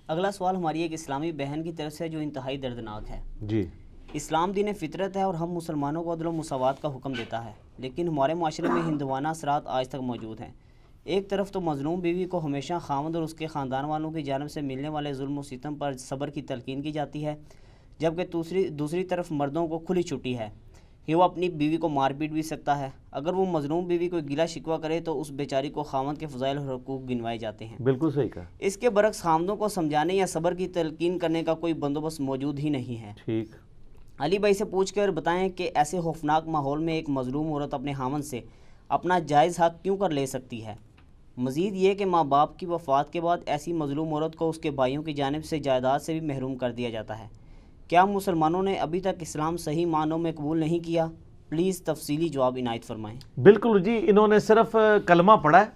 اگلا سوال ہماری ایک اسلامی بہن کی طرف سے جو انتہائی دردناک ہے. جی. اسلام دین فطرت ہے اور ہم مسلمانوں کو عدل و مساوات کا حکم دیتا ہے، لیکن ہمارے معاشرے میں ہندوانہ اثرات آج تک موجود ہیں. ایک طرف تو مظلوم بیوی کو ہمیشہ خاوند اور اس کے خاندان والوں کی جانب سے ملنے والے ظلم و ستم پر صبر کی تلقین کی جاتی ہے، جبکہ دوسری طرف مردوں کو کھلی چھٹی ہے کہ وہ اپنی بیوی کو مار پیٹ بھی سکتا ہے. اگر وہ مظلوم بیوی کو گلہ شکوہ کرے تو اس بیچاری کو خاوند کے فضائل اور حقوق گنوائے جاتے ہیں. بالکل صحیح کہا. اس کے برعکس خاوندوں کو سمجھانے یا صبر کی تلقین کرنے کا کوئی بندوبست موجود ہی نہیں ہے. ٹھیک. علی بھائی سے پوچھ کر بتائیں کہ ایسے خوفناک ماحول میں ایک مظلوم عورت اپنے خاوند سے اپنا جائز حق کیوں کر لے سکتی ہے؟ مزید یہ کہ ماں باپ کی وفات کے بعد ایسی مظلوم عورت کو اس کے بھائیوں کی جانب سے جائیداد سے بھی محروم کر دیا جاتا ہے. کیا مسلمانوں نے ابھی تک اسلام صحیح معنوں میں قبول نہیں کیا؟ پلیز تفصیلی جواب عنایت فرمائیں. بالکل جی، انہوں نے صرف کلمہ پڑھا ہے.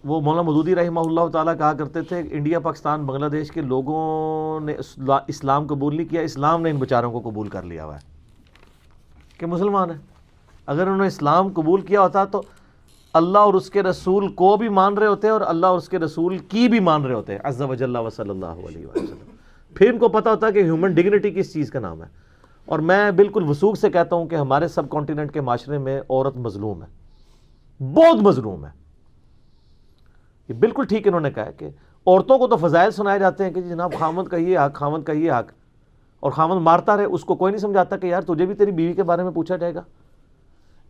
وہ مولانا مودودی رحمہ اللہ تعالیٰ کہا کرتے تھے انڈیا پاکستان بنگلہ دیش کے لوگوں نے اسلام قبول نہیں کیا، اسلام نے ان بیچاروں کو قبول کر لیا ہوا ہے کہ مسلمان ہیں. اگر انہوں نے اسلام قبول کیا ہوتا تو اللہ اور اس کے رسول کو بھی مان رہے ہوتے اور اللہ اور اس کے رسول کی بھی مان رہے ہوتے عز و جل و صلی اللہ علیہ وسلم. پھر ان کو پتہ ہوتا کہ ہیومن ڈگنیٹی کس چیز کا نام ہے. اور میں بالکل وثوق سے کہتا ہوں کہ ہمارے سب کانٹیننٹ کے معاشرے میں عورت مظلوم ہے، بہت مظلوم ہے. یہ بالکل ٹھیک انہوں نے کہا ہے کہ عورتوں کو تو فضائل سنائے جاتے ہیں کہ جناب خاوند کا یہ حق، خاوند کا یہ حق، اور خاوند مارتا رہے. اس کو کوئی نہیں سمجھاتا کہ یار تجھے بھی تیری بیوی کے بارے میں پوچھا جائے گا.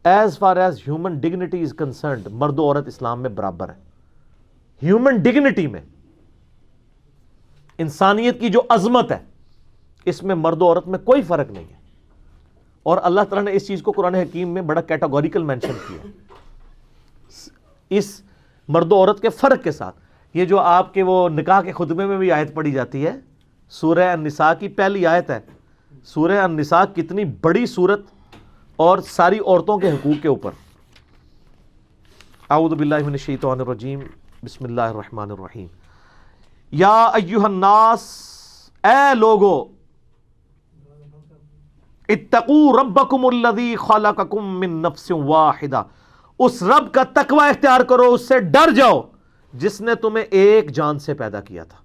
As far as human dignity is concerned, مرد و عورت اسلام میں برابر ہے. ہیومن ڈگنیٹی میں، انسانیت کی جو عظمت ہے، اس میں مرد و عورت میں کوئی فرق نہیں ہے. اور اللہ تعالیٰ نے اس چیز کو قرآن حکیم میں بڑا کیٹاگوریکل مینشن کیا ہے. اس مرد و عورت کے فرق کے ساتھ یہ جو آپ کے وہ نکاح کے خطبے میں بھی آیت پڑھی جاتی ہے، سورہ النساء کی پہلی آیت ہے. سورہ النساء کتنی بڑی سورت اور ساری عورتوں کے حقوق کے اوپر. اعوذ باللہ من الشیطان الرجیم، بسم اللہ الرحمن الرحیم. یا ایہا الناس، اے لوگو، اتقوا ربکم الذی خلقکم من نفس واحدہ، اس رب کا تقوی اختیار کرو، اس سے ڈر جاؤ جس نے تمہیں ایک جان سے پیدا کیا تھا.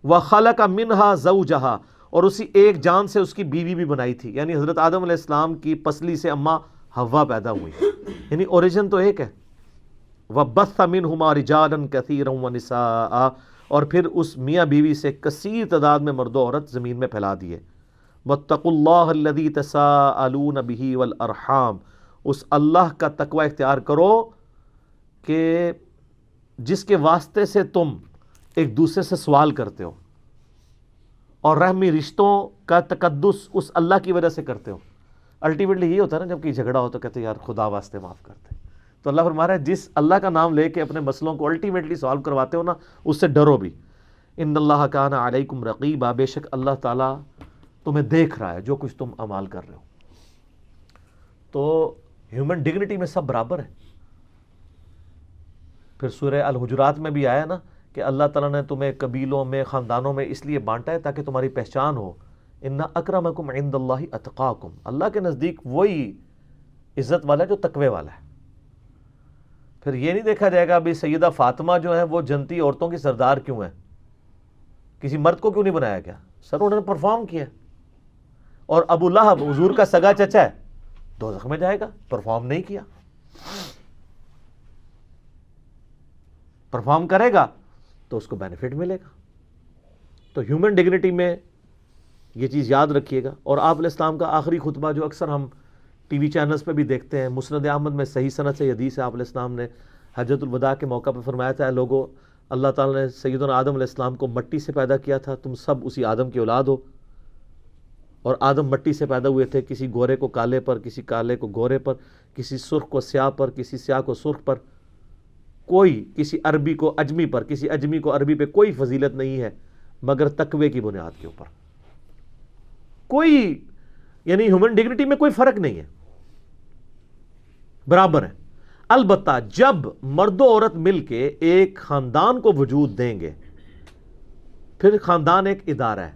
وخلق منہا زوجہا، اور اسی ایک جان سے اس کی بیوی بھی بنائی تھی، یعنی حضرت آدم علیہ السلام کی پسلی سے اماں حوا پیدا ہوئی، یعنی اوریجن تو ایک ہے. وبث منہما رجالا کثیرا ونساء، اور پھر اس میاں بیوی سے کثیر تعداد میں مرد و عورت زمین میں پھیلا دیے. واتقوا اللہ الذی تساءلون بہ والارحام، اس اللہ کا تقوی اختیار کرو کہ جس کے واسطے سے تم ایک دوسرے سے سوال کرتے ہو، اور رحمی رشتوں کا تقدس اس اللہ کی وجہ سے کرتے ہو. الٹیمیٹلی یہ ہوتا ہے نا، جب کوئی جھگڑا ہو تو کہتے ہیں یار خدا واسطے معاف کرتے. تو اللہ فرما رہا ہے جس اللہ کا نام لے کے اپنے مسئلوں کو الٹیمیٹلی سالو کرواتے ہو نا، اس سے ڈرو بھی. ان اللہ کان علیکم رقیبا، بے شک اللہ تعالیٰ تمہیں دیکھ رہا ہے جو کچھ تم اعمال کر رہے ہو. تو ہیومن ڈگنیٹی میں سب برابر ہیں. پھر سورہ الحجرات میں بھی آیا نا کہ اللہ تعالیٰ نے تمہیں قبیلوں میں، خاندانوں میں اس لیے بانٹا ہے تاکہ تمہاری پہچان ہو. ان اکرمکم عند اللہ اتقاکم، اللہ کے نزدیک وہی عزت والا ہے جو تقوی والا ہے. پھر یہ نہیں دیکھا جائے گا بھی سیدہ فاطمہ جو ہے وہ جنتی عورتوں کی سردار کیوں ہے، کسی مرد کو کیوں نہیں بنایا گیا. سر انہوں نے پرفارم کیا. اور ابو لہب حضور کا سگا چچا ہے، دوزخ میں جائے گا، پرفارم نہیں کیا. پرفارم کرے گا تو اس کو بینیفٹ ملے گا. تو ہیومن ڈگنیٹی میں یہ چیز یاد رکھیے گا. اور آپ علیہ السلام کا آخری خطبہ جو اکثر ہم ٹی وی چینلز پہ بھی دیکھتے ہیں، مسند احمد میں صحیح سند سے حدیث ہے، آپ علیہ السلام نے حجۃ الوداع کے موقع پہ فرمایا تھا، لوگوں اللہ تعالیٰ نے سیدنا آدم علیہ السلام کو مٹی سے پیدا کیا تھا، تم سب اسی آدم کی اولاد ہو. اور آدم مٹی سے پیدا ہوئے تھے، کسی گورے کو کالے پر، کسی کالے کو گورے پر، کسی سرخ کو سیاہ پر، کسی سیاہ کو سرخ پر. کوئی کسی عربی کو اجمی پر، کسی اجمی کو عربی پہ کوئی فضیلت نہیں ہے مگر تقوی کی بنیاد کے اوپر. کوئی یعنی ہیومن ڈگنیٹی میں کوئی فرق نہیں ہے، برابر ہے. البتہ جب مرد و عورت مل کے ایک خاندان کو وجود دیں گے، پھر خاندان ایک ادارہ ہے.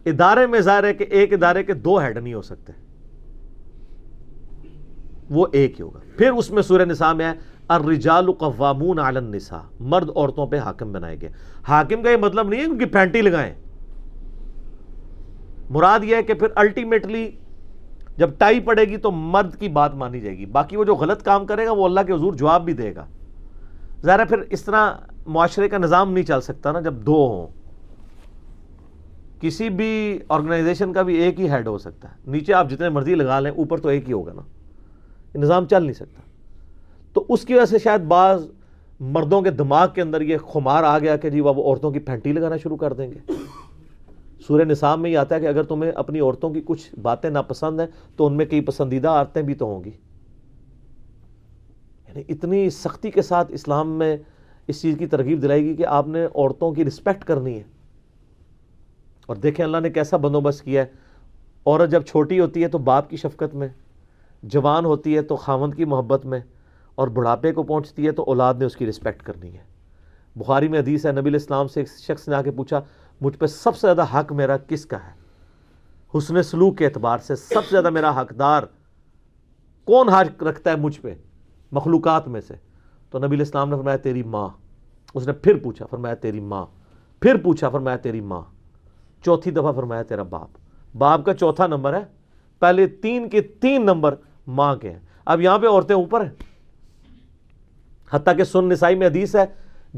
ادارے میں ظاہر ہے کہ ایک ادارے کے دو ہیڈ نہیں ہو سکتے، وہ ایک ہی ہوگا. پھر اس میں سورہ نساء میں ہے الرجال قوامون علی النساء، مرد عورتوں پہ حاکم بنائے گئے. حاکم کا یہ مطلب نہیں ہے ان کی پھینٹی لگائیں، مراد یہ ہے کہ پھر الٹیمیٹلی جب ٹائی پڑے گی تو مرد کی بات مانی جائے گی، باقی وہ جو غلط کام کرے گا وہ اللہ کے حضور جواب بھی دے گا. ظاہر ہے پھر اس طرح معاشرے کا نظام نہیں چل سکتا نا جب دو ہوں. کسی بھی آرگنائزیشن کا بھی ایک ہی ہیڈ ہو سکتا ہے، نیچے آپ جتنے مرضی لگا لیں اوپر تو ایک ہی ہوگا نا، یہ نظام چل نہیں سکتا. تو اس کی وجہ سے شاید بعض مردوں کے دماغ کے اندر یہ خمار آ گیا کہ جی وہ عورتوں کی پھینٹی لگانا شروع کر دیں گے. سورہ نساء میں یہ آتا ہے کہ اگر تمہیں اپنی عورتوں کی کچھ باتیں ناپسند ہیں تو ان میں کئی پسندیدہ عادتیں بھی تو ہوں گی. یعنی اتنی سختی کے ساتھ اسلام میں اس چیز کی ترغیب دلائی گی کہ آپ نے عورتوں کی رسپیکٹ کرنی ہے. اور دیکھیں اللہ نے کیسا بندوبست کیا ہے. عورت جب چھوٹی ہوتی ہے تو باپ کی شفقت میں، جوان ہوتی ہے تو خاوند کی محبت میں، اور بڑھاپے کو پہنچتی ہے تو اولاد نے اس کی رسپیکٹ کرنی ہے. بخاری میں حدیث ہے، نبی علیہ السلام سے ایک شخص نے آ کے پوچھا مجھ پہ سب سے زیادہ حق میرا کس کا ہے؟ حسن سلوک کے اعتبار سے سب سے زیادہ میرا حقدار کون حق رکھتا ہے مجھ پہ مخلوقات میں سے؟ تو نبی علیہ السلام نے فرمایا تیری ماں. اس نے پھر پوچھا، فرمایا تیری ماں. پھر پوچھا، فرمایا تیری ماں. چوتھی دفعہ فرمایا تیرا باپ. باپ کا چوتھا نمبر ہے، پہلے 3 کے 3 نمبر ماں کے ہیں. اب یہاں پہ عورتیں اوپر ہیں، حتیٰ کہ سنن نسائی میں حدیث ہے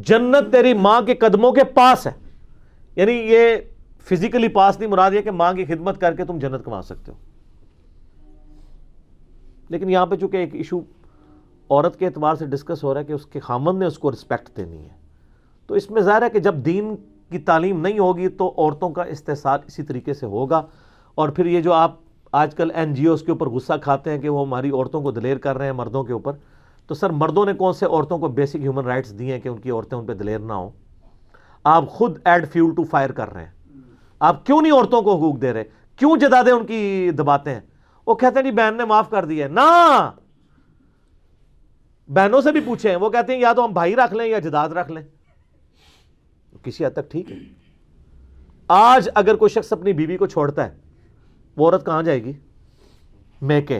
جنت تیری ماں کے قدموں کے پاس ہے. یعنی یہ فزیکلی پاس نہیں، مراد یہ کہ ماں کی خدمت کر کے تم جنت کما سکتے ہو. لیکن یہاں پہ چونکہ ایک ایشو عورت کے اعتبار سے ڈسکس ہو رہا ہے کہ اس کے خامند نے اس کو رسپیکٹ دینی ہے، تو اس میں ظاہر ہے کہ جب دین کی تعلیم نہیں ہوگی تو عورتوں کا استحصال اسی طریقے سے ہوگا. اور پھر یہ جو آپ آج کل NGOs کے اوپر غصہ کھاتے ہیں کہ وہ ہماری عورتوں کو دلیر کر رہے ہیں مردوں کے اوپر، تو سر مردوں نے کون سے عورتوں کو بیسک ہیومن رائٹس دیے ہیں کہ ان کی عورتیں ان پہ دلیر نہ ہوں؟ آپ خود ایڈ فیول ٹو فائر کر رہے ہیں. آپ کیوں نہیں عورتوں کو حقوق دے رہے؟ کیوں جدادیں ان کی دباتے ہیں؟ وہ کہتے ہیں جی بہن نے معاف کر دیا ہے. نہ، بہنوں سے بھی پوچھیں، وہ کہتے ہیں یا تو ہم بھائی رکھ لیں یا جداد رکھ لیں. کسی حد تک ٹھیک ہے. آج اگر کوئی شخص اپنی بیوی کو چھوڑتا ہے، وہ عورت کہاں جائے گی؟ میکے.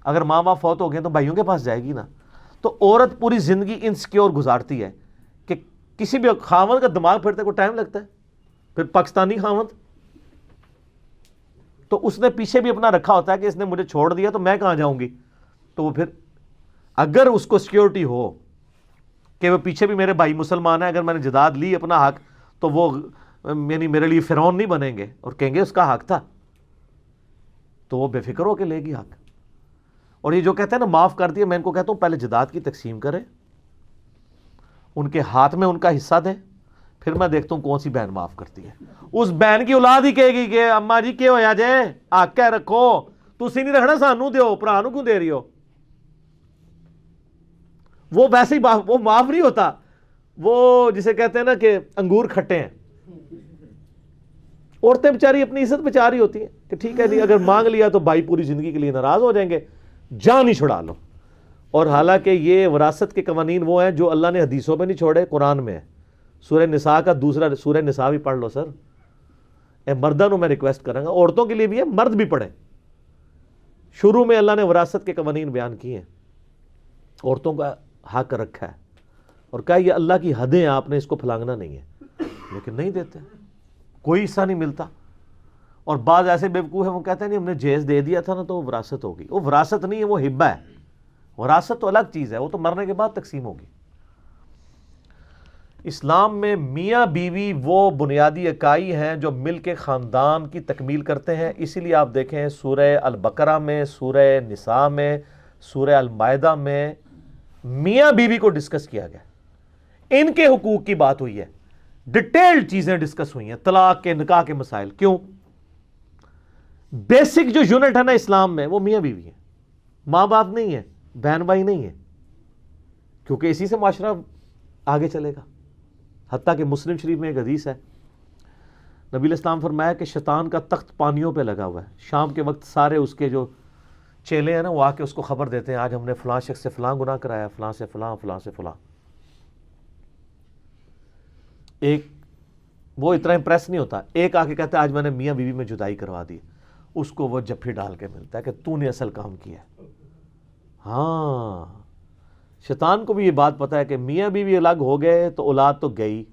اگر ماں باپ فوت ہو گئے تو بھائیوں کے پاس جائے گی نا. تو عورت پوری زندگی انسیکیور گزارتی ہے کہ کسی بھی خاوند کا دماغ پھرتے کو ٹائم لگتا ہے. پھر پاکستانی خاوند تو اس نے پیچھے بھی اپنا رکھا ہوتا ہے کہ اس نے مجھے چھوڑ دیا تو میں کہاں جاؤں گی. تو وہ پھر اگر اس کو سیکیورٹی ہو کہ وہ پیچھے بھی میرے بھائی مسلمان ہیں، اگر میں نے جداد لی اپنا حق تو وہ یعنی میرے لیے فرعون نہیں بنیں گے اور کہیں گے اس کا حق تھا، تو وہ بے فکر ہو کے لے گی حق. اور یہ جو کہتے ہیں نا معاف کر دیا، میں ان کو کہتا ہوں پہلے جداد کی تقسیم کریں، ان کے ہاتھ میں ان کا حصہ دیں، پھر میں دیکھتا ہوں کون سی بہن معاف کرتی ہے. اس بہن کی اولاد ہی کہے گی کہ اما جی کیا ہویا جے حق کہہ رکھو، تسی نہیں رکھنا سانو دیو، بھرا نو کیوں دے رہی ہو. وہ ویسے ہی وہ معاف نہیں ہوتا، وہ جسے کہتے ہیں نا کہ انگور کھٹے ہیں. عورتیں بیچاری اپنی عزت بچا رہی ہوتی ہیں کہ ٹھیک ہے نہیں، اگر مانگ لیا تو بھائی پوری زندگی کے لیے ناراض ہو جائیں گے، جان ہی چھڑا لو. اور حالانکہ یہ وراثت کے قوانین وہ ہیں جو اللہ نے حدیثوں میں نہیں چھوڑے، قرآن میں ہے. سورہ نساء کا دوسرا سورہ نساء بھی پڑھ لو سر. اے مردوں میں ریکویسٹ کروں گا، عورتوں کے لیے بھی ہے، مرد بھی پڑھیں. شروع میں اللہ نے وراثت کے قوانین بیان کیے ہیں، عورتوں کا حق رکھا ہے اور کہا یہ اللہ کی حدیں، آپ نے اس کو پھلانگنا نہیں ہے. لیکن نہیں دیتے، کوئی حصہ نہیں ملتا. اور بعض ایسے بیوقوف ہیں وہ کہتے ہیں نہیں ہم نے جہیز دے دیا تھا نا تو وہ وراثت ہوگی. وہ وراثت نہیں ہے، وہ ہبہ ہے. وراثت تو الگ چیز ہے، وہ تو مرنے کے بعد تقسیم ہوگی. اسلام میں میاں بیوی وہ بنیادی اکائی ہیں جو مل کے خاندان کی تکمیل کرتے ہیں. اسی لیے آپ دیکھیں سورہ البقرہ میں، سورہ نساء میں، سورہ المائدہ میں میاں بیوی کو ڈسکس کیا گیا، ان کے حقوق کی بات ہوئی ہے، ڈیٹیلڈ چیزیں ڈسکس ہوئی ہیں، طلاق کے، نکاح کے مسائل. کیوں؟ بیسک جو یونٹ ہے نا اسلام میں وہ میاں بیوی ہے، ماں باپ نہیں ہے، بہن بھائی نہیں ہے، کیونکہ اسی سے معاشرہ آگے چلے گا. حتیٰ کہ مسلم شریف میں ایک حدیث ہے، نبی علیہ السلام فرمایا کہ شیطان کا تخت پانیوں پہ لگا ہوا ہے. شام کے وقت سارے اس کے جو چیلے ہیں نا وہ آ کے اس کو خبر دیتے ہیں آج ہم نے فلاں شخص سے فلاں گناہ کرایا، فلاں سے فلاں، فلاں سے فلاں. ایک وہ اتنا امپریس نہیں ہوتا، ایک آ کے کہتا ہے آج میں نے میاں بیوی میں جدائی کروا دی، اس کو وہ جفی ڈال کے ملتا ہے کہ تو نے اصل کام کیا ہے. ہاں شیطان کو بھی یہ بات پتہ ہے کہ میاں بیوی الگ ہو گئے تو اولاد تو گئی.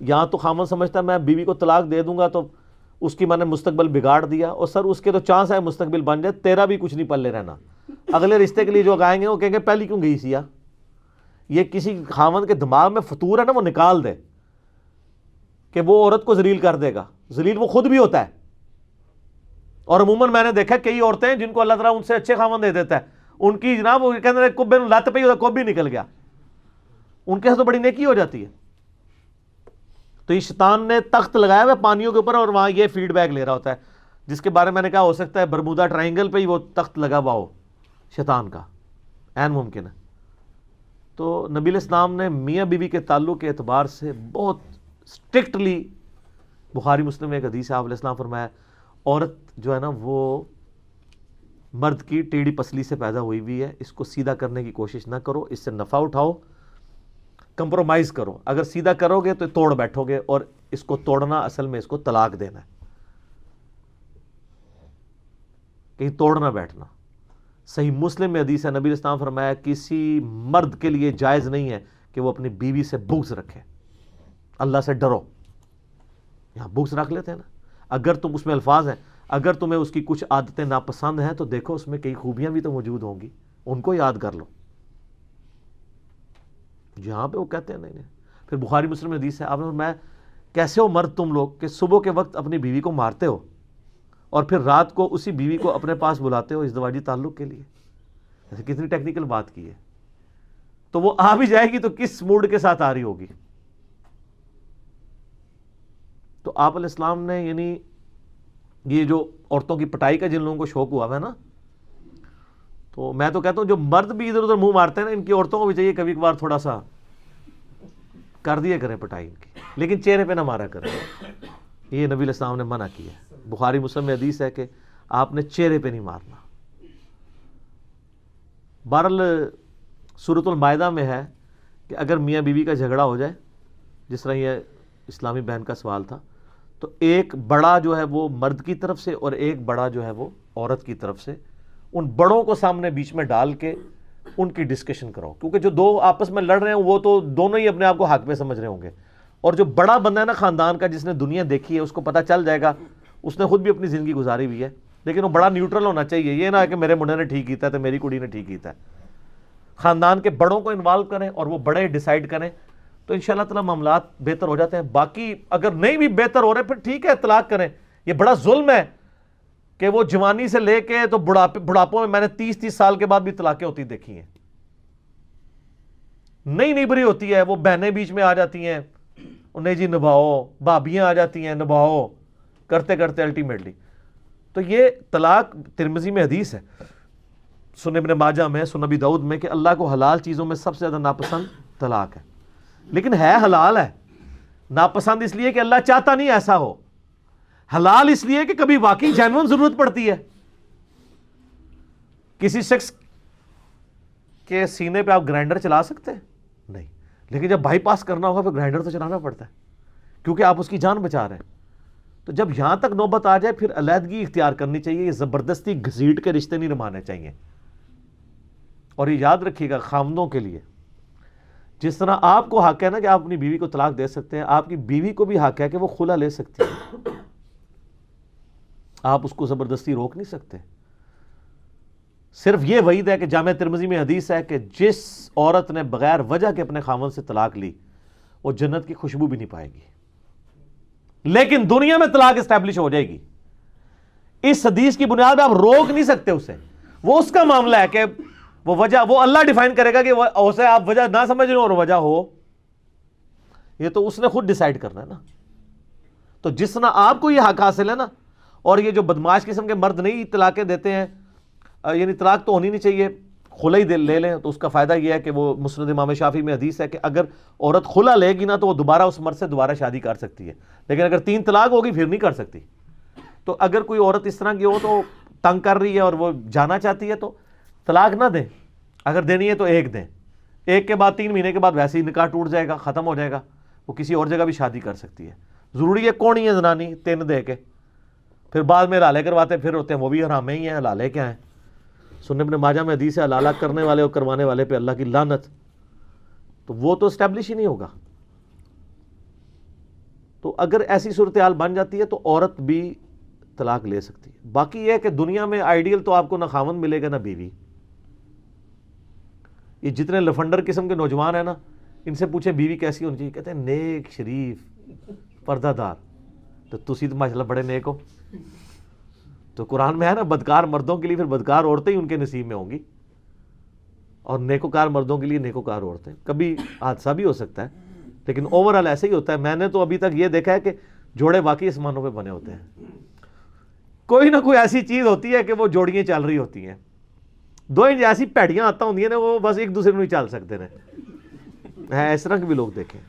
یہاں تو خامن سمجھتا ہے میں بیوی کو طلاق دے دوں گا تو اس کی میں نے مستقبل بگاڑ دیا, اور سر اس کے تو چانس ہے مستقبل بن جائے, تیرا بھی کچھ نہیں پلے رہنا. اگلے رشتے کے لیے جو آئیں گے وہ کہیں گے پہلی کیوں گئی سی یا. یہ کسی خامن کے دماغ میں فطور ہے نا, وہ نکال دے کہ وہ عورت کو ذلیل کر دے گا. ذلیل وہ خود بھی ہوتا ہے, اور عموماً میں نے دیکھا کئی عورتیں جن کو اللہ تعالیٰ ان سے اچھے خامن دے دیتا ہے, ان کی جناب وہ کہتے ہیں کبے نوں لت پئی ہوتا کب بھی نکل گیا, ان کے ساتھ تو بڑی نیکی ہو جاتی ہے. تو یہ شیطان نے تخت لگایا ہوا پانیوں کے اوپر, اور وہاں یہ فیڈ بیک لے رہا ہوتا ہے, جس کے بارے میں نے کہا ہو سکتا ہے برمودا ٹرائنگل پہ ہی وہ تخت لگا ہوا ہو شیطان کا, عین ممکن ہے. تو نبی علیہ السلام نے میاں بیوی کے تعلق کے اعتبار سے بہت اسٹرکٹلی, بخاری مسلم میں ایک حدیث ہے, آپ علیہ السلام فرمایا عورت جو ہے نا وہ مرد کی ٹیڑھی پسلی سے پیدا ہوئی ہوئی ہے, اس کو سیدھا کرنے کی کوشش نہ کرو, اس سے نفع اٹھاؤ, کمپرومائز کرو. اگر سیدھا کرو گے تو توڑ بیٹھو گے, اور اس کو توڑنا اصل میں اس کو طلاق دینا ہے, کہیں توڑنا بیٹھنا. صحیح مسلم میں حدیث ہے, نبی علیہ السلام فرمایا کسی مرد کے لیے جائز نہیں ہے کہ وہ اپنی بیوی سے بغض رکھے. اللہ سے ڈرو. یہاں بغض رکھ لیتے ہیں نا, اگر تم اس میں الفاظ ہیں, اگر تمہیں اس کی کچھ عادتیں ناپسند ہیں تو دیکھو اس میں کئی خوبیاں بھی تو موجود ہوں گی, ان کو یاد کر لو. جہاں پہ وہ کہتے ہیں نہیں. پھر بخاری مسلم میں حدیث ہے, آپ نے فرمایا کیسے ہو مرد تم لوگ کہ صبح کے وقت اپنی بیوی کو مارتے ہو اور پھر رات کو اسی بیوی کو اپنے پاس بلاتے ہو ازدواجی تعلق کے لیے. ایسے کتنی ٹیکنیکل بات کی ہے. تو وہ آ بھی جائے گی تو کس موڈ کے ساتھ آ رہی ہوگی. تو آپ علیہ السلام نے یعنی یہ جو عورتوں کی پٹائی کا جن لوگوں کو شوق ہوا ہے نا, تو میں تو کہتا ہوں جو مرد بھی ادھر ادھر منہ مارتے ہیں نا, ان کی عورتوں کو بھی چاہیے کبھی کبھار تھوڑا سا کر دیا کریں پٹائی ان کی, لیکن چہرے پہ نہ مارا کریں. یہ نبی علیہ السلام نے منع کیا ہے. بخاری مسلم میں حدیث ہے کہ آپ نے چہرے پہ نہیں مارنا. بہرحال سورۃ المائدہ میں ہے کہ اگر میاں بیوی کا جھگڑا ہو جائے, جس طرح یہ اسلامی بہن کا سوال تھا, تو ایک بڑا جو ہے وہ مرد کی طرف سے اور ایک بڑا جو ہے وہ عورت کی طرف سے, ان بڑوں کو سامنے بیچ میں ڈال کے ان کی ڈسکشن کرو, کیونکہ جو دو آپس میں لڑ رہے ہیں وہ تو دونوں ہی اپنے آپ کو حق پہ سمجھ رہے ہوں گے, اور جو بڑا بندہ ہے نا خاندان کا, جس نے دنیا دیکھی ہے, اس کو پتہ چل جائے گا, اس نے خود بھی اپنی زندگی گزاری ہوئی ہے, لیکن وہ بڑا نیوٹرل ہونا چاہیے. یہ نہ کہ میرے منڈے نے ٹھیک کیتا ہے تو میری کڑی نے ٹھیک کیتا ہے. خاندان کے بڑوں کو انوالو کریں اور وہ بڑے ڈیسائیڈ کریں, تو انشاءاللہ تعالی معاملات بہتر ہو جاتے ہیں. باقی اگر نہیں بھی بہتر ہو رہے پھر ٹھیک ہے, طلاق کریں. یہ بڑا ظلم ہے کہ وہ جوانی سے لے کے تو بڑھاپوں میں نے 30 سال کے بعد بھی طلاقیں ہوتی دیکھی ہیں. نئی بری ہوتی ہے, وہ بہنیں بیچ میں آ جاتی ہیں, انہیں جی نبھاؤ, بھابیاں آ جاتی ہیں نبھاؤ, کرتے کرتے الٹیمیٹلی. تو یہ طلاق ترمذی میں حدیث ہے, سنن ابن ماجہ میں, سنن ابی داؤد میں, کہ اللہ کو حلال چیزوں میں سب سے زیادہ ناپسند طلاق ہے. لیکن ہے حلال ہے, ناپسند اس لیے کہ اللہ چاہتا نہیں ایسا ہو, حلال اس لیے کہ کبھی واقعی جینون ضرورت پڑتی ہے. کسی شخص کے سینے پہ آپ گرائنڈر چلا سکتے ہیں نہیں, لیکن جب بائی پاس کرنا ہوگا پھر گرائنڈر تو چلانا پڑتا ہے, کیونکہ آپ اس کی جان بچا رہے ہیں. تو جب یہاں تک نوبت آ جائے پھر علیحدگی اختیار کرنی چاہیے. یہ زبردستی گھسیٹ کے رشتے نہیں نبھانے چاہیے. اور یہ یاد رکھیے گا خاوندوں کے لیے, جس طرح آپ کو حق ہے نا کہ آپ اپنی بیوی کو طلاق دے سکتے ہیں, آپ کی بیوی کو بھی حق ہے کہ وہ خلا لے سکتی ہے. آپ اس کو زبردستی روک نہیں سکتے. صرف یہ وعید ہے کہ جامع ترمذی میں حدیث ہے کہ جس عورت نے بغیر وجہ کے اپنے خاوند سے طلاق لی وہ جنت کی خوشبو بھی نہیں پائے گی, لیکن دنیا میں طلاق اسٹیبلش ہو جائے گی. اس حدیث کی بنیاد پہ آپ روک نہیں سکتے اسے. وہ اس کا معاملہ ہے کہ وہ وجہ وہ اللہ ڈیفائن کرے گا کہ اسے آپ وجہ نہ سمجھ لو اور وجہ ہو, یہ تو اس نے خود ڈیسائیڈ کرنا ہے نا. تو جس طرح آپ کو یہ حق حاصل ہے نا, اور یہ جو بدماش قسم کے مرد نہیں طلاقیں دیتے ہیں, یعنی طلاق تو ہونی نہیں چاہیے, خلا ہی لے لیں, تو اس کا فائدہ یہ ہے کہ وہ مسند امام شافعی میں حدیث ہے کہ اگر عورت خلا لے گی نا تو وہ دوبارہ اس مرد سے دوبارہ شادی کر سکتی ہے, لیکن اگر 3 طلاق ہوگی پھر نہیں کر سکتی. تو اگر کوئی عورت اس طرح کی ہو تو تنگ کر رہی ہے اور وہ جانا چاہتی ہے تو طلاق نہ دیں, اگر دینی ہے تو ایک دیں, ایک کے بعد 3 مہینے کے بعد ویسے ہی نکاح ٹوٹ جائے گا, ختم ہو جائے گا, وہ کسی اور جگہ بھی شادی کر سکتی ہے. ضروری ہے کون ہی ہے زنانی 3 دے کے, پھر بعد میں لالے کرواتے پھر ہوتے ہیں وہ بھی حرام ہی ہیں, لالے کیا ہیں. سنن ابن ماجہ میں حدیث ہے حلالہ کرنے والے اور کروانے والے پہ اللہ کی لعنت، تو وہ تو اسٹیبلش ہی نہیں ہوگا. تو اگر ایسی صورتحال بن جاتی ہے تو عورت بھی طلاق لے سکتی ہے. باقی یہ ہے کہ دنیا میں آئیڈیل تو آپ کو نہ خاوند ملے گا نہ بیوی. یہ جتنے لفنڈر قسم کے نوجوان ہیں نا، ان سے پوچھیں بیوی کیسی ہونی چاہیے، کہتے ہیں نیک، شریف، پردہ دار. تو تسی تو ماشاءاللہ بڑے نیک ہو. تو قرآن میں ہے نا، بدکار مردوں کے لیے پھر بدکار عورتیں ہی ان کے نصیب میں ہوں گی، اور نیکوکار مردوں کے لیے نیکوکار عورتیں. کبھی حادثہ بھی ہو سکتا ہے لیکن اوورآل ایسے ہی ہوتا ہے. میں نے تو ابھی تک یہ دیکھا ہے کہ جوڑے واقعی آسمانوں پہ بنے ہوتے ہیں. کوئی نہ کوئی ایسی چیز ہوتی ہے کہ وہ جوڑیاں چل رہی ہوتی ہیں. دو انج ایسی پیڑیاں آتا ہوں نا، وہ بس ایک دوسرے میں نہیں چل سکتے ہیں. اس طرح کے بھی لوگ دیکھیں.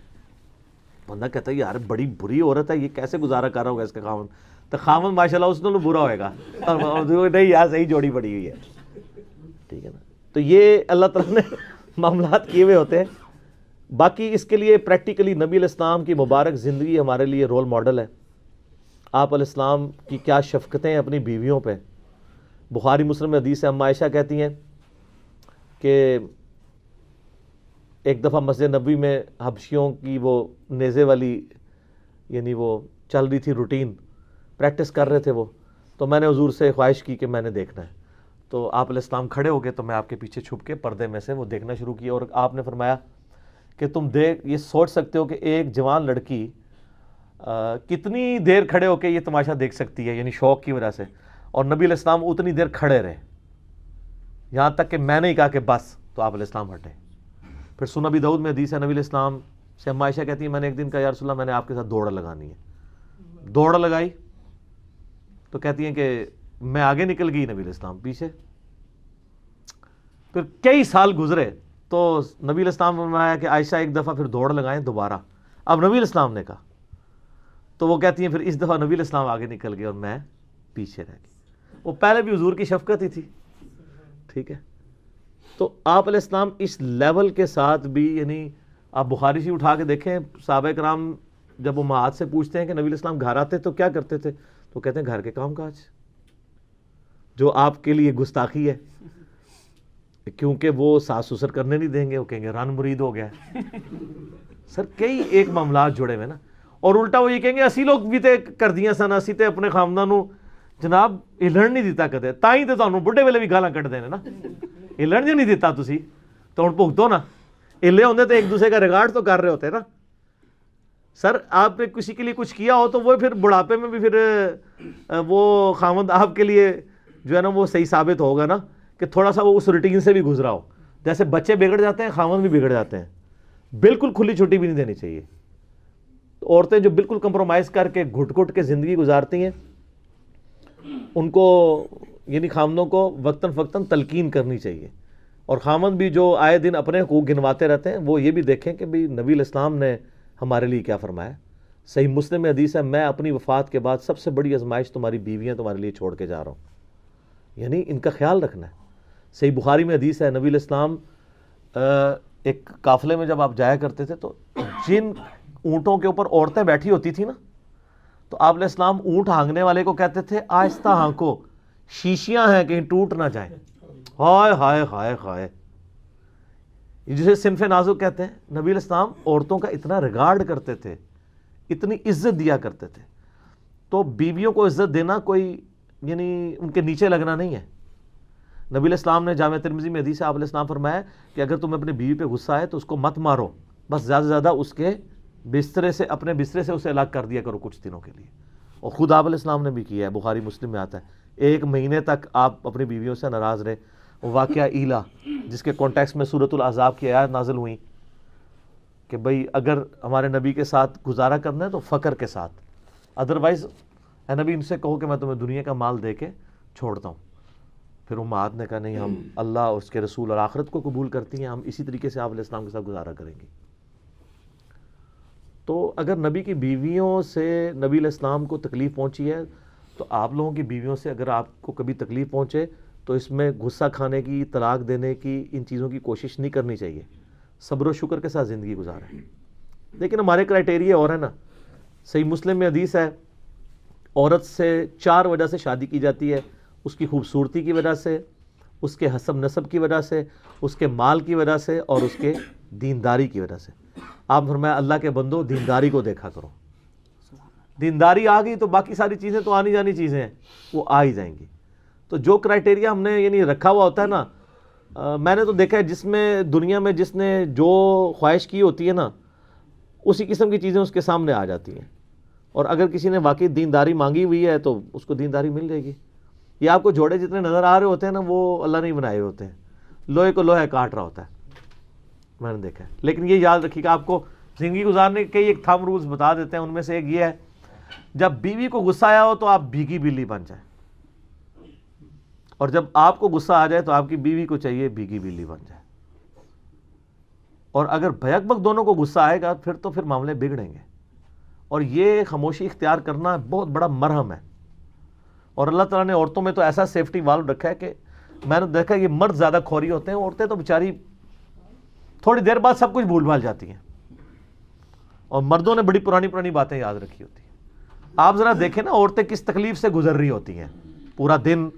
بندہ کہتا ہے یار بڑی بری عورت ہے، یہ کیسے گزارا کر رہا ہوگا اس کا خاوند. تو خاوند ماشاءاللہ اس نے برا ہوئے گا، نہیں یار صحیح جوڑی پڑی ہوئی ہے. ٹھیک ہے نا. تو یہ اللہ تعالیٰ نے معاملات کیے ہوئے ہوتے ہیں. باقی اس کے لیے پریکٹیکلی نبی علیہ السلام کی مبارک زندگی ہمارے لیے رول ماڈل ہے. آپ علیہ السلام کی کیا شفقتیں اپنی بیویوں پہ. بخاری مسلم میں حدیث ہے، ام عائشہ کہتی ہیں کہ ایک دفعہ مسجد نبوی میں حبشیوں کی وہ نیزے والی، یعنی وہ چل رہی تھی روٹین، پریکٹس کر رہے تھے وہ. تو میں نے حضور سے خواہش کی کہ میں نے دیکھنا ہے. تو آپ علیہ السلام کھڑے ہو گئے، تو میں آپ کے پیچھے چھپ کے پردے میں سے وہ دیکھنا شروع کیا. اور آپ نے فرمایا کہ تم یہ سوچ سکتے ہو کہ ایک جوان لڑکی کتنی دیر کھڑے ہو کے یہ تماشا دیکھ سکتی ہے، یعنی شوق کی وجہ سے. اور نبی علیہ السلام اتنی دیر کھڑے رہے، یہاں تک کہ میں نے ہی کہا کہ بس، تو آپ علیہ السلام ہٹے. پھر سنن ابی داؤد میں حدیث ہے، نبی علیہ السلام سے ام عائشہ کہتی ہے میں نے ایک دن کہا یا رسول اللہ میں نے آپ کے ساتھ دوڑ لگانی ہے. دوڑ لگائی تو کہتی ہیں کہ میں آگے نکل گئی، نبی علیہ السلام پیچھے. پھر کئی سال گزرے تو نبی علیہ السلام نے فرمایا کہ عائشہ ایک دفعہ پھر دوڑ لگائیں دوبارہ. اب نبی علیہ السلام نے کہا تو وہ کہتی ہیں پھر اس دفعہ نبی علیہ السلام آگے نکل گئے اور میں پیچھے رہ گئی. وہ پہلے بھی حضور کی شفقت ہی تھی. ٹھیک ہے. تو آپ علیہ السلام اس لیول کے ساتھ بھی، یعنی آپ بخاری سے اٹھا کے دیکھیں، صحابہ کرام جب امہات سے پوچھتے ہیں کہ نبی علیہ السلام گھر آتے تو کیا کرتے تھے، تو کہتے ہیں گھر کے کام کاج، جو آپ کے لیے گستاخی ہے، کیونکہ وہ ساس سسر کرنے نہیں دیں گے، وہ کہیں گے رن مرید ہو گیا. سر کئی ایک معاملات جڑے ہوئے نا. اور الٹا وہ یہ کہیں گے اسی لوگ بھی تے کر دیاں سن، اسی تے اپنے خامدانوں جناب ہلن نہیں دیتا کدے، تائیں تے تانوں بڈھے ویلے بھی گالاں کٹ دینے نا. ہلن جو نہیں دیتا تسی تو ہن بھگتو نا. ہلے ہوندے تو ایک دوسرے کا ریگارڈ تو کر رہے ہوتے نا. سر آپ نے کسی کے لیے کچھ کیا ہو تو وہ پھر بڑھاپے میں بھی پھر وہ خامد آپ کے لیے جو ہے نا وہ صحیح ثابت ہوگا نا، کہ تھوڑا سا وہ اس روٹین سے بھی گزرا ہو. جیسے بچے بگڑ جاتے ہیں، خامد بھی بگڑ جاتے ہیں. بالکل کھلی چھٹی بھی نہیں دینی چاہیے. عورتیں جو بالکل کمپرومائز کر کے گھٹ گھٹ کے زندگی گزارتی ہیں، ان کو یعنی خامدوں کو وقتاً فوقتاً تلقین کرنی چاہیے. اور خامد بھی جو آئے دن اپنے حقوق گنواتے رہتے ہیں، وہ یہ بھی دیکھیں کہ بھئی نبی علیہ السلام نے ہمارے لیے کیا فرمایا. صحیح مسلم میں حدیث ہے میں اپنی وفات کے بعد سب سے بڑی آزمائش تمہاری بیویاں تمہارے لیے چھوڑ کے جا رہا ہوں، یعنی ان کا خیال رکھنا ہے. صحیح بخاری میں حدیث ہے، نبی علیہ السلام ایک قافلے میں جب آپ جایا کرتے تھے تو جن اونٹوں کے اوپر عورتیں بیٹھی ہوتی تھی نا، تو آپ علیہ السلام اونٹ ہانگنے والے کو کہتے تھے آہستہ ہانکو، شیشیاں ہیں کہیں ٹوٹ نہ جائیں. ہائے ہائے ہائے ہائے، جسے صنف نازک کہتے ہیں. نبی علیہ السلام عورتوں کا اتنا ریگارڈ کرتے تھے، اتنی عزت دیا کرتے تھے. تو بیویوں کو عزت دینا کوئی یعنی ان کے نیچے لگنا نہیں ہے. نبی علیہ السلام نے جامع ترمذی میں حدیث ہے، آپ علیہ السلام فرمایا کہ اگر تم اپنے بیوی پہ غصہ آئے تو اس کو مت مارو، بس زیادہ سے زیادہ اس کے بسترے سے، اپنے بسترے سے اسے الگ کر دیا کرو کچھ دنوں کے لیے. اور خود آپ علیہ السلام نے بھی کیا ہے، بخاری مسلم میں آتا ہے 1 مہینے تک آپ اپنی بیویوں سے ناراض رہے. واقعہ ایلا جس کے کانٹیکس میں سورۃ الاحزاب کی آیات نازل ہوئیں کہ بھئی اگر ہمارے نبی کے ساتھ گزارا کرنا ہے تو فقر کے ساتھ، ادروائز اے نبی ان سے کہو کہ میں تمہیں دنیا کا مال دے کے چھوڑتا ہوں. پھر امہات نے کہا نہیں، ہم اللہ اور اس کے رسول اور آخرت کو قبول کرتی ہیں، ہم اسی طریقے سے آپ علیہ السلام کے ساتھ گزارا کریں گے. تو اگر نبی کی بیویوں سے نبی علیہ السلام کو تکلیف پہنچی ہے تو آپ لوگوں کی بیویوں سے اگر آپ کو کبھی تکلیف پہنچے تو اس میں غصہ کھانے کی، طلاق دینے کی، ان چیزوں کی کوشش نہیں کرنی چاہیے. صبر و شکر کے ساتھ زندگی گزاریں. لیکن ہمارے کرائٹیریا اور ہے نا. صحیح مسلم میں حدیث ہے، عورت سے 4 وجہ سے شادی کی جاتی ہے: اس کی خوبصورتی کی وجہ سے، اس کے حسب نسب کی وجہ سے، اس کے مال کی وجہ سے، اور اس کے دینداری کی وجہ سے۔ آپ فرمایا اللہ کے بندو دینداری کو دیکھا کرو، دینداری آ گئی تو باقی ساری چیزیں تو آنی جانی چیزیں ہیں، وہ آ ہی جائیں گی۔ تو جو کرائٹیریا ہم نے یعنی رکھا ہوا ہوتا ہے نا، میں نے تو دیکھا ہے جس میں دنیا میں جس نے جو خواہش کی ہوتی ہے نا، اسی قسم کی چیزیں اس کے سامنے آ جاتی ہیں۔ اور اگر کسی نے واقعی دینداری مانگی ہوئی ہے تو اس کو دینداری مل جائے گی۔ یہ آپ کو جوڑے جتنے نظر آ رہے ہوتے ہیں نا، وہ اللہ نے بنائے ہوتے ہیں، لوہے کو لوہے کاٹ رہا ہوتا ہے، میں نے دیکھا ہے۔ لیکن یہ یاد رکھیے کہ آپ کو زندگی گزارنے کے ایک تھم رولز بتا دیتے ہیں، ان میں سے ایک یہ ہے، جب بیوی کو غصہ آیا ہو تو آپ بھیگی بلی بن جائیں، اور جب آپ کو غصہ آ جائے تو آپ کی بیوی کو چاہیے بھیگی بلی بن جائے۔ اور اگر بیک بک دونوں کو غصہ آئے گا پھر معاملے بگڑیں گے۔ اور یہ خاموشی اختیار کرنا بہت بڑا مرہم ہے۔ اور اللہ تعالیٰ نے عورتوں میں تو ایسا سیفٹی والو رکھا ہے کہ میں نے دیکھا یہ مرد زیادہ کھوری ہوتے ہیں، عورتیں تو بیچاری تھوڑی دیر بعد سب کچھ بھول بھال جاتی ہیں، اور مردوں نے بڑی پرانی باتیں یاد رکھی ہوتی ہیں۔ آپ ذرا دیکھیں نا عورتیں کس تکلیف سے گزر رہی ہوتی ہیں، پورا دن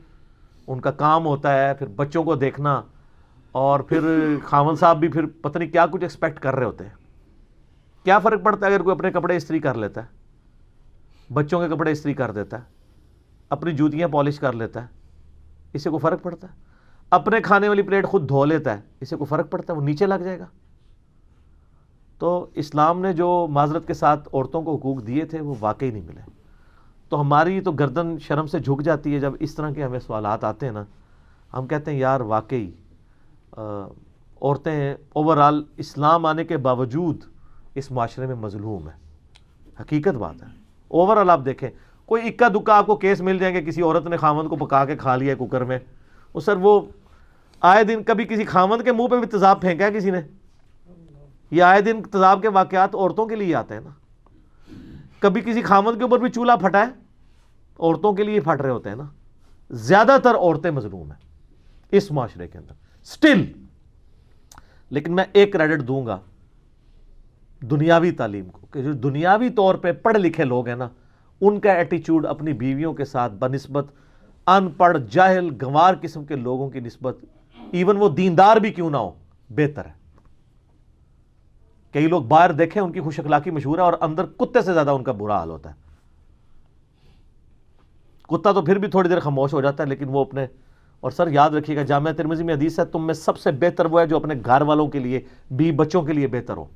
ان کا کام ہوتا ہے، پھر بچوں کو دیکھنا، اور پھر خاوند صاحب بھی پھر پتہ نہیں کیا کچھ ایکسپیکٹ کر رہے ہوتے ہیں۔ کیا فرق پڑتا ہے اگر کوئی اپنے کپڑے استری کر لیتا ہے، بچوں کے کپڑے استری کر دیتا ہے، اپنی جوتیاں پالش کر لیتا ہے، اس سے کوئی فرق پڑتا ہے؟ اپنے کھانے والی پلیٹ خود دھو لیتا ہے، اس سے کوئی فرق پڑتا ہے؟ وہ نیچے لگ جائے گا۔ تو اسلام نے جو معذرت کے ساتھ عورتوں کو حقوق دیے تھے وہ واقعی نہیں ملے۔ تو ہماری تو گردن شرم سے جھک جاتی ہے جب اس طرح کے ہمیں سوالات آتے ہیں نا، ہم کہتے ہیں یار واقعی عورتیں اوورال اسلام آنے کے باوجود اس معاشرے میں مظلوم ہیں۔ حقیقت بات ہے، اوورال آپ دیکھیں کوئی اکا دکا آپ کو کیس مل جائیں گے، کسی عورت نے خامند کو پکا کے کھا لیا کوکر میں، وہ سر وہ آئے دن کبھی کسی خامند کے منہ پہ بھی تیزاب پھینکا ہے کسی نے؟ یہ آئے دن تیزاب کے واقعات عورتوں کے لیے آتے ہیں نا۔ کبھی کسی خامند کے اوپر بھی چولہا پھٹا ہے، عورتوں کے لیے پھٹ رہے ہوتے ہیں نا۔ زیادہ تر عورتیں مظلوم ہیں اس معاشرے کے اندر سٹل۔ لیکن میں ایک کریڈٹ دوں گا دنیاوی تعلیم کو، کہ جو دنیاوی طور پہ پڑھے لکھے لوگ ہیں نا، ان کا ایٹیچیوڈ اپنی بیویوں کے ساتھ بنسبت ان پڑھ جاہل گنوار قسم کے لوگوں کی نسبت، ایون وہ دیندار بھی کیوں نہ ہو، بہتر ہے۔ کئی لوگ باہر دیکھیں ان کی خوش اخلاقی مشہور ہے، اور اندر کتے سے زیادہ ان کا برا حال ہوتا ہے۔ کتا تو پھر بھی تھوڑی دیر خاموش ہو جاتا ہے، لیکن وہ اپنے، اور سر یاد رکھیے گا جامعہ ترمذی میں حدیث ہے، تم میں سب سے بہتر وہ ہے جو اپنے گھر والوں کے لیے، بیوی بچوں کے لیے بہتر ہو۔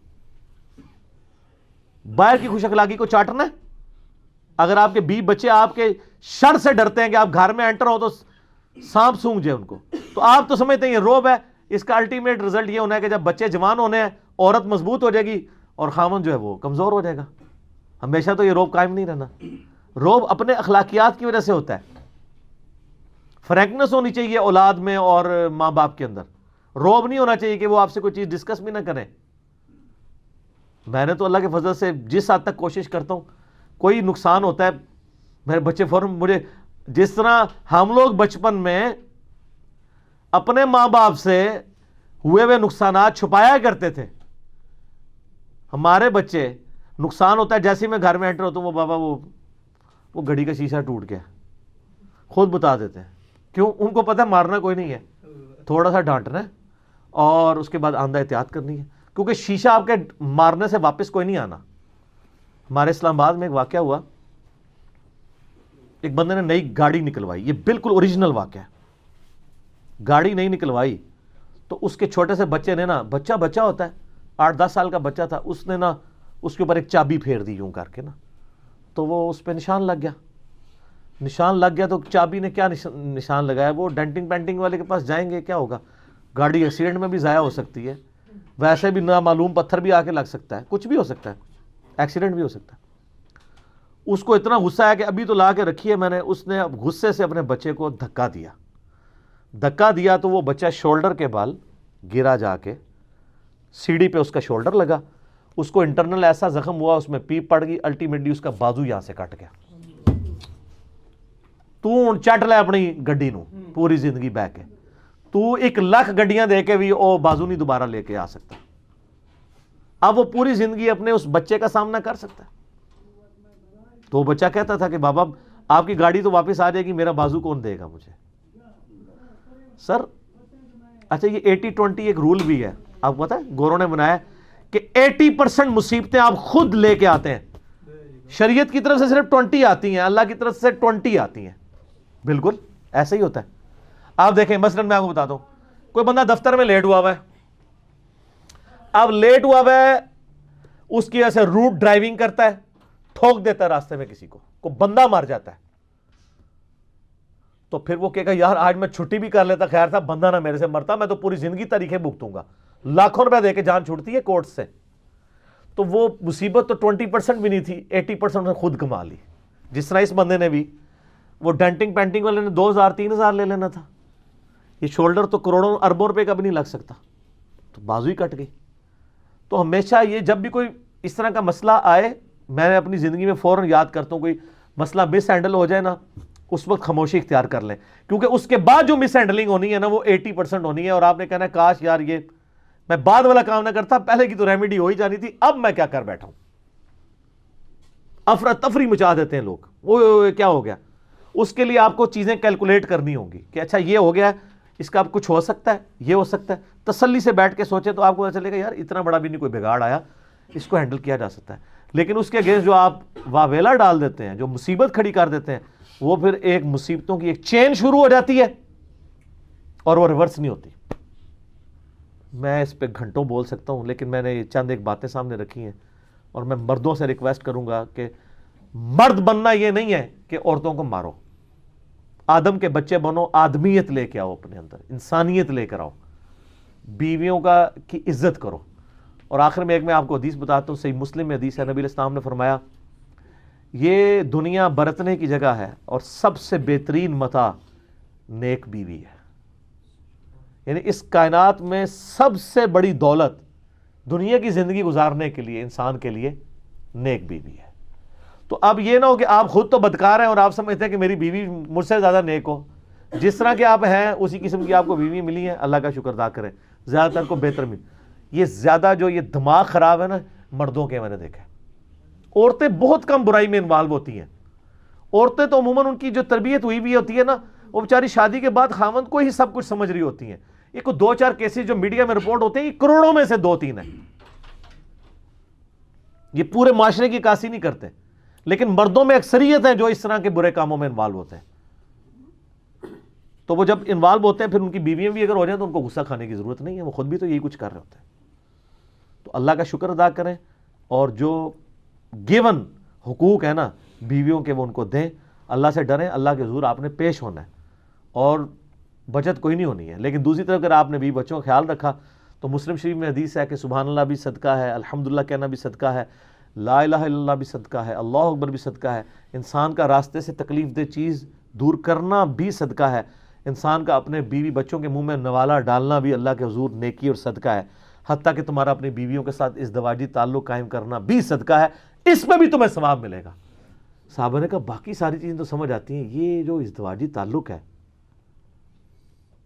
باہر کی خوش اخلاقی کو چاٹنا ہے؟ اگر آپ کے بیوی بچے آپ کے شر سے ڈرتے ہیں کہ آپ گھر میں انٹر ہو تو سانپ سونگ جائے ان کو، تو آپ تو سمجھتے ہیں یہ روب ہے۔ اس کا الٹیمیٹ رزلٹ یہ ہونا ہے کہ جب بچے جوان ہونے ہیں، عورت مضبوط ہو جائے گی اور خاوند جو ہے وہ کمزور ہو جائے گا۔ ہمیشہ تو یہ روب قائم نہیں رہنا۔ روب اپنے اخلاقیات کی وجہ سے ہوتا ہے۔ فرینکنس ہونی چاہیے اولاد میں اور ماں باپ کے اندر۔ روب نہیں ہونا چاہیے کہ وہ آپ سے کوئی چیز ڈسکس بھی نہ کریں۔ میں نے تو اللہ کے فضل سے جس حد تک کوشش کرتا ہوں، کوئی نقصان ہوتا ہے میرے بچے فوراً مجھے، جس طرح ہم لوگ بچپن میں اپنے ماں باپ سے ہوئے ہوئے نقصانات چھپایا کرتے تھے، ہمارے بچے نقصان ہوتا ہے جیسے میں گھر میں انٹر ہوتا ہوں، وہ بابا وہ گھڑی کا شیشہ ٹوٹ گیا، خود بتا دیتے ہیں۔ کیوں؟ ان کو پتہ ہے مارنا کوئی نہیں ہے، تھوڑا سا ڈانٹنا ہے اور اس کے بعد آندہ احتیاط کرنی ہے، کیونکہ شیشہ آپ کے مارنے سے واپس کوئی نہیں آنا۔ ہمارے اسلام آباد میں ایک واقعہ ہوا، ایک بندے نے نئی گاڑی نکلوائی، یہ بالکل اوریجنل واقعہ ہے، گاڑی نہیں نکلوائی تو اس کے چھوٹے سے بچے نے نا، بچہ ہوتا ہے 8-10 سال کا بچہ تھا، اس نے نا اس کے اوپر ایک چابی پھیر دی یوں کر کے نا، تو وہ اس پہ نشان لگ گیا تو چابی نے کیا نشان لگایا، وہ ڈینٹنگ پینٹنگ والے کے پاس جائیں گے، کیا ہوگا؟ گاڑی ایکسیڈنٹ میں بھی ضائع ہو سکتی ہے، ویسے بھی نامعلوم پتھر بھی آ کے لگ سکتا ہے، کچھ بھی ہو سکتا ہے، ایکسیڈنٹ بھی ہو سکتا ہے۔ اس کو اتنا غصہ ہے کہ ابھی تو لا کے رکھی ہے میں نے، اس نے اب غصے سے اپنے بچے کو دھکا دیا تو وہ بچہ شولڈر کے بال گرا، جا کے سیڑھی پہ اس کا شولڈر لگا، اس کو انٹرنل ایسا زخم ہوا، اس میں پیپ پڑ گئی، الٹیمیٹلی اس کا بازو یہاں سے کٹ گیا۔ تو چٹ لے اپنی گڈی نو پوری زندگی بہ کے، تو 1,00,000 گڈیاں دے کے بھی وہ بازو نہیں دوبارہ لے کے آ سکتا۔ اب وہ پوری زندگی اپنے اس بچے کا سامنا کر سکتا ہے؟ تو وہ بچہ کہتا تھا کہ بابا آپ کی گاڑی تو واپس آ جائے گی، میرا بازو کون دے گا مجھے؟ سر اچھا یہ 80-20 ایک رول بھی ہے، آپ کو پتا ہے گوروں نے بنایا کہ 80% مصیبتیں آپ خود لے کے آتے ہیں، شریعت کی طرف سے صرف 20 آتی ہیں، اللہ کی طرف سے 20 آتی ہیں. بالکل ایسا ہی ہوتا ہے. آپ دیکھیں مثلا میں آپ کو بتاتا ہوں، کوئی بندہ دفتر میں لیٹ ہوا ہوا ہے، اب لیٹ ہوا ہوا ہے، اس کی وجہ سے روٹ ڈرائیونگ کرتا ہے، ٹھوک دیتا ہے راستے میں کسی کو بندہ مار جاتا ہے، تو پھر وہ کہے گا یار آج میں چھٹی بھی کر لیتا، خیر تھا بندہ نہ میرے سے مرتا، میں تو پوری زندگی تاریخیں بھگتوں گا. لاکھوں روپے دے کے جان چھوٹتی ہے کورٹ سے. تو وہ مصیبت تو 20% بھی نہیں تھی، 80% نے خود کما لی. جس طرح اس بندے نے بھی، وہ ڈینٹنگ پینٹنگ والے نے 2000-3000 لے لینا تھا، یہ شولڈر تو کروڑوں اربوں روپے کا بھی نہیں لگ سکتا، تو بازو ہی کٹ گئی. تو ہمیشہ یہ جب بھی کوئی اس طرح کا مسئلہ آئے، میں نے اپنی زندگی میں فوراً یاد کرتا ہوں، کوئی مسئلہ مس ہینڈل ہو جائے نا، اس وقت خاموشی اختیار کر لیں، کیونکہ اس کے بعد جو مس ہینڈلنگ ہونی ہے نا وہ 80% ہونی ہے، اور آپ نے کہنا ہے کاش یار یہ میں بعد والا کام نہ کرتا، پہلے کی تو ریمیڈی ہو ہی جانی تھی، اب میں کیا کر بیٹھا ہوں. افراتفری مچا دیتے ہیں لوگ، وہ کیا ہو گیا. اس کے لیے آپ کو چیزیں کیلکولیٹ کرنی ہوں گی کہ اچھا یہ ہو گیا، اس کا اب کچھ ہو سکتا ہے، یہ ہو سکتا ہے. تسلی سے بیٹھ کے سوچیں تو آپ کو پتہ چلے گا یار اتنا بڑا بھی نہیں کوئی بگاڑ آیا، اس کو ہینڈل کیا جا سکتا ہے. لیکن اس کے اگینسٹ جو آپ واویلا ڈال دیتے ہیں، جو مصیبت کھڑی کر دیتے ہیں، وہ پھر ایک مصیبتوں کی ایک چین شروع ہو جاتی ہے اور وہ ریورس نہیں ہوتی. میں اس پہ گھنٹوں بول سکتا ہوں، لیکن میں نے چند ایک باتیں سامنے رکھی ہیں، اور میں مردوں سے ریکویسٹ کروں گا کہ مرد بننا یہ نہیں ہے کہ عورتوں کو مارو. آدم کے بچے بنو، آدمیت لے کے آؤ، اپنے اندر انسانیت لے کر آؤ، بیویوں کی عزت کرو. اور آخر میں ایک میں آپ کو حدیث بتاتا ہوں، صحیح مسلم میں حدیث ہے، نبی علیہ السلام نے فرمایا یہ دنیا برتنے کی جگہ ہے اور سب سے بہترین متاع نیک بیوی ہے. یعنی اس کائنات میں سب سے بڑی دولت دنیا کی زندگی گزارنے کے لیے انسان کے لیے نیک بیوی ہے. تو اب یہ نہ ہو کہ آپ خود تو بدکار ہیں اور آپ سمجھتے ہیں کہ میری بیوی مجھ سے زیادہ نیک ہو. جس طرح کے آپ ہیں اسی قسم کی آپ کو بیوی ملی ہیں، اللہ کا شکر ادا کریں، زیادہ تر کو بہتر ملی. یہ زیادہ جو یہ دماغ خراب ہے نا مردوں کے، میں نے دیکھا ہے. عورتیں بہت کم برائی میں انوالو ہوتی ہیں. عورتیں تو عموماً ان کی جو تربیت ہوئی بھی ہوتی ہے نا، وہ بیچاری شادی کے بعد خاوند کو ہی سب کچھ سمجھ رہی ہوتی ہیں. یہ کوئی 2-4 کیسز جو میڈیا میں رپورٹ ہوتے ہیں، یہ کروڑوں میں سے 2-3 ہیں. یہ پورے معاشرے کی عکاسی نہیں کرتے، لیکن مردوں میں اکثریت ہیں جو اس طرح کے برے کاموں میں انوالو ہوتے ہیں. تو وہ جب انوالو ہوتے ہیں پھر ان کی بیویاں بھی اگر ہو جائیں تو ان کو غصہ کھانے کی ضرورت نہیں ہے، وہ خود بھی تو یہی کچھ کر رہے ہوتے ہیں. تو اللہ کا شکر ادا کریں، اور جو گیون حقوق ہیں نا بیویوں کے وہ ان کو دیں. اللہ سے ڈریں، اللہ کے حضور آپ نے پیش ہونا ہے، اور بچت کوئی نہیں ہونی ہے. لیکن دوسری طرف اگر آپ نے بیوی بچوں کا خیال رکھا تو مسلم شریف میں حدیث ہے کہ سبحان اللہ بھی صدقہ ہے، الحمدللہ کہنا بھی صدقہ ہے، لا الہ الا اللہ بھی صدقہ ہے، اللہ اکبر بھی صدقہ ہے. انسان کا راستے سے تکلیف دہ چیز دور کرنا بھی صدقہ ہے. انسان کا اپنے بیوی بچوں کے منہ میں نوالا ڈالنا بھی اللہ کے حضور نیکی اور صدقہ ہے. حتیٰ کہ تمہارا اپنی بیویوں کے ساتھ ازدواجی تعلق قائم کرنا بھی صدقہ ہے، اس میں بھی تمہیں ثواب ملے گا. صحابہ نے کہا باقی ساری چیزیں تو سمجھ آتی ہیں، یہ جو ازدواجی تعلق ہے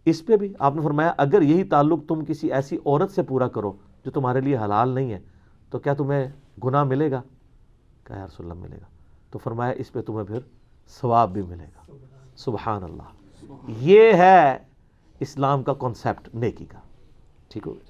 اس پہ بھی آپ نے فرمایا اگر یہی تعلق تم کسی ایسی عورت سے پورا کرو جو تمہارے لیے حلال نہیں ہے تو کیا تمہیں گناہ ملے گا؟ کہا یا رسول اللہ ملے گا. تو فرمایا اس پہ تمہیں پھر ثواب بھی ملے گا. سبحان اللہ. یہ ہے اسلام کا کانسیپٹ نیکی کا. ٹھیک ہو گیا.